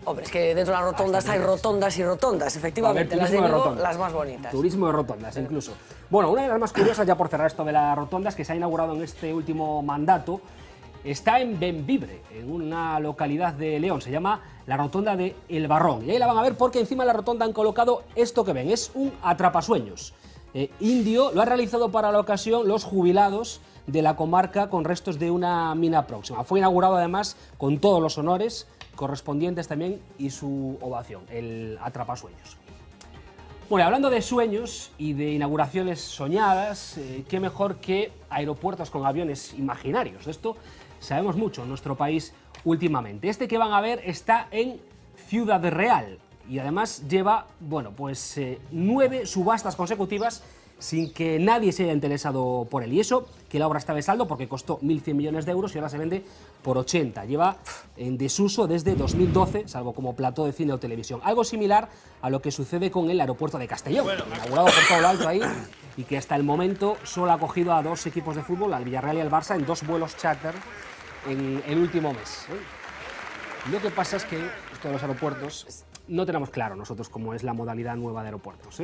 Hombre, es que dentro de las rotondas hay rotondas y rotondas, efectivamente, las de Vigo, las más bonitas. Turismo de rotondas, incluso. Bueno, una de las más curiosas, ya por cerrar esto de las rotondas, que se ha inaugurado en este último mandato, está en Bembibre, en una localidad de León. Se llama la rotonda de El Barrón. Y ahí la van a ver porque encima de la rotonda han colocado esto que ven. Es un atrapasueños. Indio, lo ha realizado para la ocasión los jubilados de la comarca con restos de una mina próxima. Fue inaugurado además con todos los honores correspondientes también y su ovación, el atrapasueños. Bueno, hablando de sueños y de inauguraciones soñadas, qué mejor que aeropuertos con aviones imaginarios. De esto sabemos mucho en nuestro país últimamente. Este que van a ver está en Ciudad Real y además lleva, bueno, pues 9 subastas consecutivas sin que nadie se haya interesado por él. Y eso, que la obra está de saldo porque costó 1.100 millones de euros y ahora se vende por 80. Lleva en desuso desde 2012, salvo como plató de cine o televisión. Algo similar a lo que sucede con el aeropuerto de Castellón, inaugurado por todo lo alto ahí, y que hasta el momento solo ha acogido a 2 equipos de fútbol, al Villarreal y al Barça, en 2 vuelos charter en el último mes. Lo que pasa es que esto de los aeropuertos no tenemos claro nosotros cómo es la modalidad nueva de aeropuertos.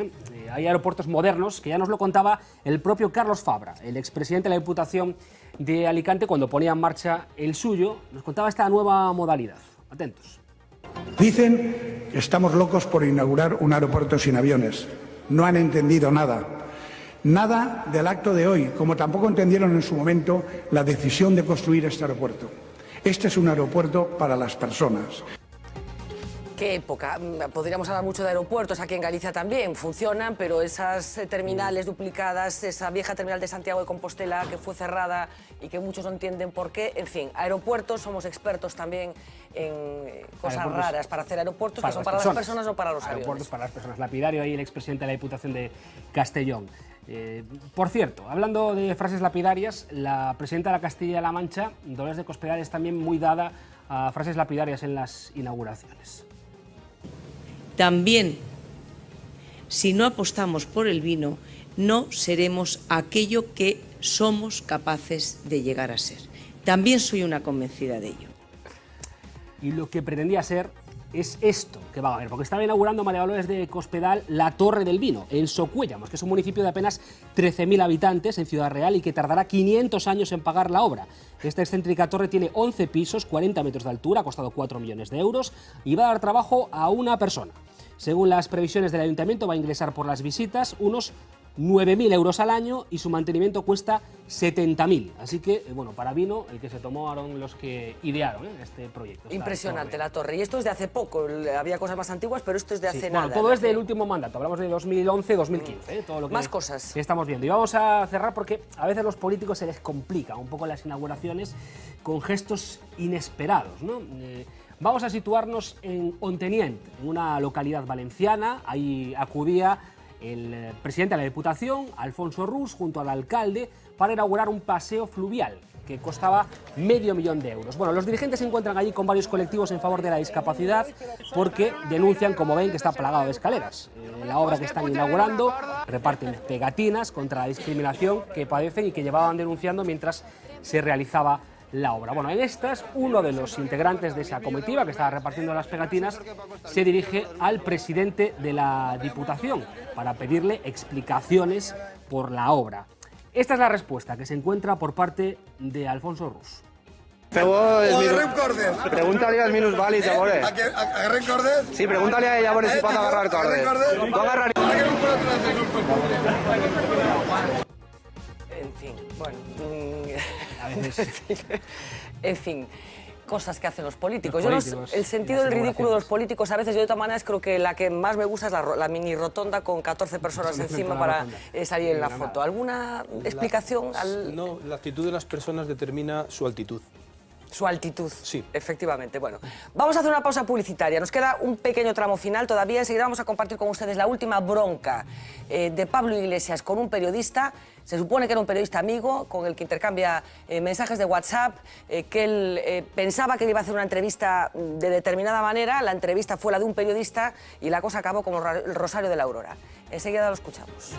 Hay aeropuertos modernos, que ya nos lo contaba el propio Carlos Fabra, el expresidente de la Diputación de Alicante, cuando ponía en marcha el suyo, nos contaba esta nueva modalidad. Atentos. Dicen que estamos locos por inaugurar un aeropuerto sin aviones. No han entendido nada. Nada del acto de hoy, como tampoco entendieron en su momento la decisión de construir este aeropuerto. Este es un aeropuerto para las personas. ¿Qué época? Podríamos hablar mucho de aeropuertos, aquí en Galicia también funcionan, pero esas terminales duplicadas, esa vieja terminal de Santiago de Compostela que fue cerrada y que muchos no entienden por qué, en fin, aeropuertos, somos expertos también en cosas raras para hacer aeropuertos, que son para las personas o para los aviones. Aeropuertos para las personas. Lapidario ahí, el expresidente de la Diputación de Castellón. Por cierto, hablando de frases lapidarias, la presidenta de la Castilla-La Mancha, Dolores de Cospedal, es también muy dada a frases lapidarias en las inauguraciones. También, si no apostamos por el vino, no seremos aquello que somos capaces de llegar a ser. También soy una convencida de ello. Y lo que pretendía ser es esto que va a ver, porque estaba inaugurando María Dolores de Cospedal la Torre del Vino, en Socuéllamos, que es un municipio de apenas 13.000 habitantes en Ciudad Real y que tardará 500 años en pagar la obra. Esta excéntrica torre tiene 11 pisos, 40 metros de altura, ha costado 4 millones de euros y va a dar trabajo a una persona. Según las previsiones del ayuntamiento, va a ingresar por las visitas unos 9.000 euros al año y su mantenimiento cuesta 70.000. Así que, bueno, para vino, el que se tomaron los que idearon este proyecto. Impresionante la torre. Y esto es de hace poco. Había cosas más antiguas, pero esto es de hace nada. Bueno, todo es del último mandato. Hablamos de 2011-2015. Todo lo que más cosas estamos viendo. Y vamos a cerrar porque a veces a los políticos se les complica un poco las inauguraciones con gestos inesperados, ¿no? Vamos a situarnos en Ontenient, en una localidad valenciana. Ahí acudía el presidente de la Diputación, Alfonso Rus, junto al alcalde, para inaugurar un paseo fluvial que costaba $500.000 de euros. Bueno, los dirigentes se encuentran allí con varios colectivos en favor de la discapacidad porque denuncian, como ven, que está plagado de escaleras. En la obra que están inaugurando reparten pegatinas contra la discriminación que padecen y que llevaban denunciando mientras se realizaba la obra. Bueno, en estas, uno de los integrantes de esa comitiva que estaba repartiendo las pegatinas se dirige al presidente de la Diputación para pedirle explicaciones por la obra. Esta es la respuesta que se encuentra por parte de Alfonso Rus. Pregúntale al minusvàlid, llavors. Agarrem cordes? Sí, pregúntale a ella, llavors, si pot agarrar cordes. Tu agarrar... En fin, bueno... En fin, cosas que hacen los políticos. El sentido del ridículo de los políticos, a veces, yo de todas maneras creo que la que más me gusta es la mini rotonda con 14 personas encima para salir en la foto. ¿Alguna explicación? No, la actitud de las personas determina su altitud. Su altitud, sí, efectivamente. Bueno, vamos a hacer una pausa publicitaria. Nos queda un pequeño tramo final todavía. Enseguida vamos a compartir con ustedes la última bronca de Pablo Iglesias con un periodista. Se supone que era un periodista amigo con el que intercambia mensajes de WhatsApp, que él pensaba que le iba a hacer una entrevista de determinada manera. La entrevista fue la de un periodista y la cosa acabó como el Rosario de la Aurora. Enseguida lo escuchamos.